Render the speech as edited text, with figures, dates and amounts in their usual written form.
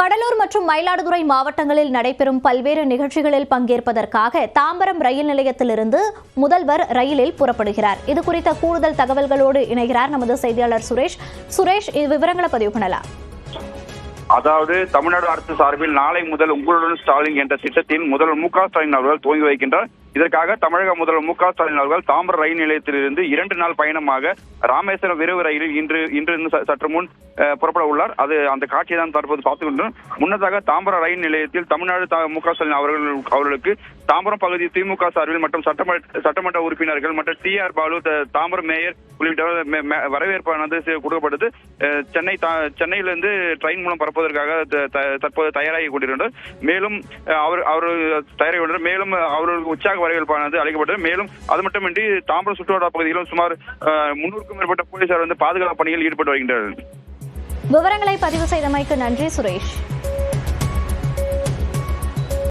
கடலூர் மற்றும் மயிலாடுதுறை மாவட்டங்களில் நடைபெறும் பல்வேறு நிகழ்ச்சிகளில் பங்கேற்பதற்காக தாம்பரம் ரயில் நிலையத்திலிருந்து முதல்வர் ரயிலில் புறப்படுகிறார். இது குறித்த கூடுதல் தகவல்களோடு இணைகிறார் நமது செய்தியாளர் சுரேஷ். விவரங்களை பதிவு பண்ணலாம். அதாவது தமிழ்நாடு அரசு சார்பில் நாளை முதல் உங்களுடன் ஸ்டாலின் என்ற திட்டத்தின் முதல்வர் மு.க. ஸ்டாலின் அவர்கள் துவங்கி வைக்கின்றார். இதற்காக தமிழக முதல்வர் மு.க. ஸ்டாலின் அவர்கள் தாம்பரம் ரயில் நிலையத்திலிருந்து 2 நாள் பயணமாக ராமேஸ்வரம் விரைவு ரயிலில் இன்று சற்று முன் புறப்பட உள்ளார். அந்த காட்சியை தான் தற்போது பார்த்துக் கொண்டோம். முன்னதாக தாம்பரம் ரயில் நிலையத்தில் தமிழ்நாடு மு.க. ஸ்டாலின் அவர்களுக்கு தாம்பரம் பகுதி திமுக சார்பில் மற்றும் சட்டமன்ற உறுப்பினர்கள் மற்றும் டி.ஆர். பாலு தாம்பரம் மேயர் உள்ளிட்ட வரவேற்பானது கொடுக்கப்பட்டது. சென்னையிலிருந்து ட்ரெயின் மூலம் பரப்புவதற்காக தற்போது தயாராகி கொண்டிருந்தார். மேலும் மேலும் அவர்களுக்கு உற்சாக வரவேற்பானது அளிக்கப்பட்டது. மேலும் அது மட்டுமின்றி தாம்பரம் சுற்றுவட்டார பகுதியிலும் சுமார் 300க்கும் மேற்பட்ட போலீசார் பாதுகாப்பு பணியில் ஈடுபட்டு வருகின்றனர். விவரங்களை பதிவு செய்தமைக்கு நன்றி சுரேஷ்.